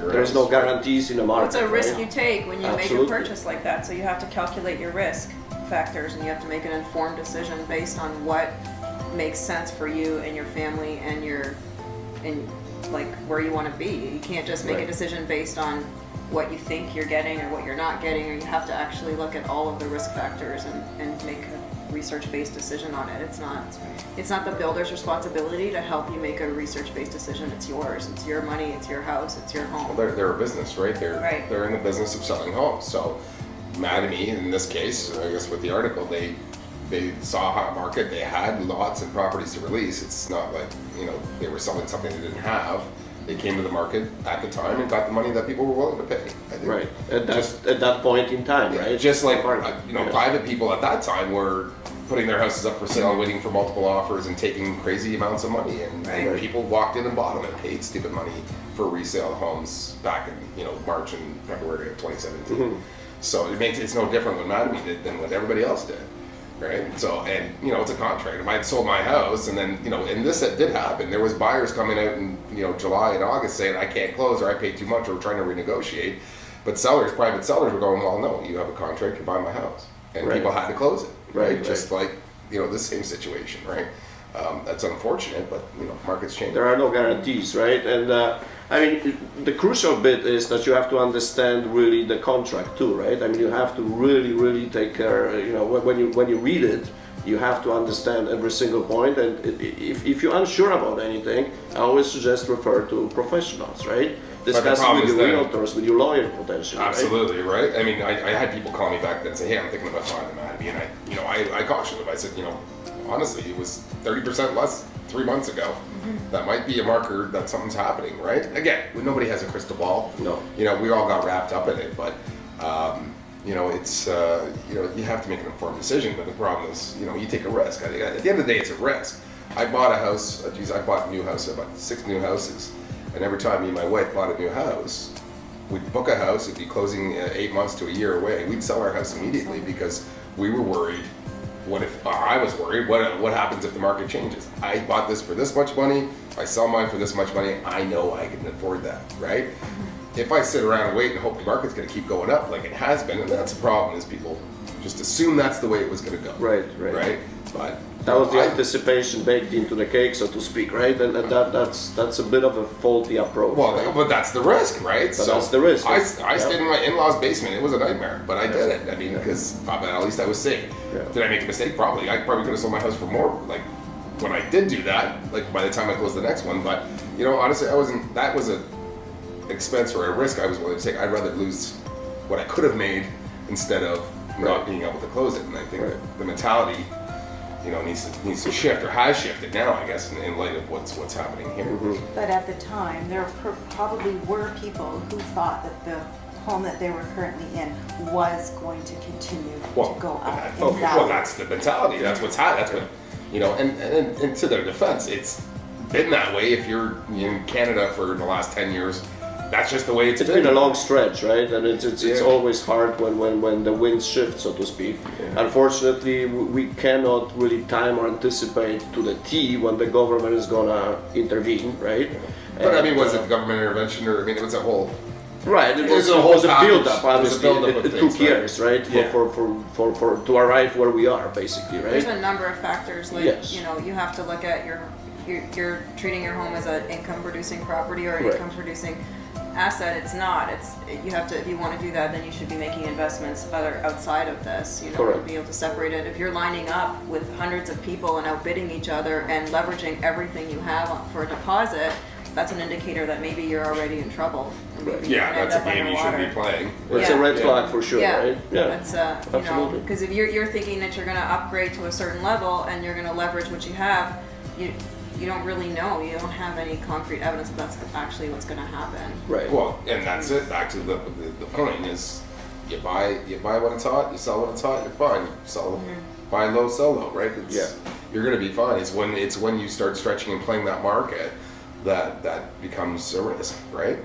There's no guarantees in the market. It's a risk right? you take when you Absolutely. make a purchase like that. So you have to calculate your risk factors, and you have to make an informed decision based on what makes sense for you and your family and like where you want to be. You can't just make a decision based on what you think you're getting or what you're not getting, or you have to actually look at all of the risk factors and make a research-based decision on it. It's not the builder's responsibility to help you make a research-based decision. It's yours. It's your money. It's your house. It's your home. Well, they're a business, right? They're in the business of selling homes. So, Mattamy, in this case, I guess with the article, they saw a hot market. They had lots of properties to release. It's not like they were selling something they didn't have. They came to the market at the time and got the money that people were willing to pay. I think. Right, at that point in time, right? Just like private people at that time were putting their houses up for sale, waiting for multiple offers and taking crazy amounts of money, and people walked in and bought them and paid stupid money for resale homes back in March and February of 2017. Mm-hmm. So it's no different what Mattamy did than what everybody else did. Right. So, and it's a contract. If I had sold my house, and then and this did happen. There was buyers coming out in July and August saying I can't close, or I paid too much, or we're trying to renegotiate. But private sellers were going, well, no, you have a contract, you're buying my house, and people had to close it. Right. Just like the same situation. Right. That's unfortunate, but markets change. There are no guarantees, right? And I mean, the crucial bit is that you have to understand really the contract too, right? I mean, you have to really take care. When you read it, you have to understand every single point. And if you're unsure about anything, I always suggest refer to professionals, right? Discuss it with your realtors, with your lawyer potentially. Absolutely, right? I mean, I had people call me back then and say, hey, I'm thinking about buying the Mattamy, and I cautioned them. I said, honestly, it was 30% less 3 months ago. Mm-hmm. That might be a marker that something's happening, right? Again, nobody has a crystal ball. No. We all got wrapped up in it, but it's you have to make an informed decision. But the problem is, you take a risk. At the end of the day, it's a risk. I bought a house. I bought a new house. I bought 6 new houses, and every time me and my wife bought a new house, we'd book a house. It'd be closing 8 months to a year away. We'd sell our house immediately because we were worried. What if I was worried? What happens if the market changes? I bought this for this much money. I sell mine for this much money. I know I can afford that, right? If I sit around and wait and hope the market's going to keep going up like it has been, and that's the problem, is people just assume that's the way it was going to go. Right. But that was the anticipation baked into the cake, so to speak, right? And that's a bit of a faulty approach. Well, right? but that's the risk, right? So that's the risk. I stayed in my in-laws' basement. It was a nightmare, but I did it. I mean, because at least I was safe. Yeah. Did I make a mistake? Probably. I probably could have sold my house for more. Like when I did do that, like by the time I closed the next one. But honestly, I wasn't. That was a expense or a risk I was willing to take. I'd rather lose what I could have made instead of not being able to close it. And I think the mentality, needs to shift, or has shifted now, I guess, in light of what's happening here. Mm-hmm. But at the time, there probably were people who thought that the home that they were currently in was going to continue to go up in value. Well, that's the mentality. That's what's happened. That's what and to their defense, it's been that way. If you're in Canada for the last 10 years, that's just the way it's been a long stretch, right? And it's always hard when the winds shift, so to speak. Yeah. Unfortunately, we cannot really time or anticipate to the T when the government is gonna intervene, right? But was it government intervention, or it was a whole? Right, it was a build-up. Obviously, it took years, right, for to arrive where we are, basically, right? There's a number of factors. Like you have to look at you're treating your home as an income-producing property or an income-producing asset. It's not. You have to. If you want to do that, then you should be making investments outside of this. To be able to separate it. If you're lining up with hundreds of people and outbidding each other and leveraging everything you have for a deposit, that's an indicator that maybe you're already in trouble. That's a game you shouldn't be playing. It's a red flag for sure, right? Yeah, that's absolutely. Because if you're thinking that you're going to upgrade to a certain level and you're going to leverage what you have, you don't really know. You don't have any concrete evidence that that's actually what's going to happen. Right. Well, and that's it. Back to the point is, you buy when it's hot, you sell when it's hot, you're fine. Buy low, sell low, right? You're going to be fine. It's when you start stretching and playing that market that becomes a risk, right?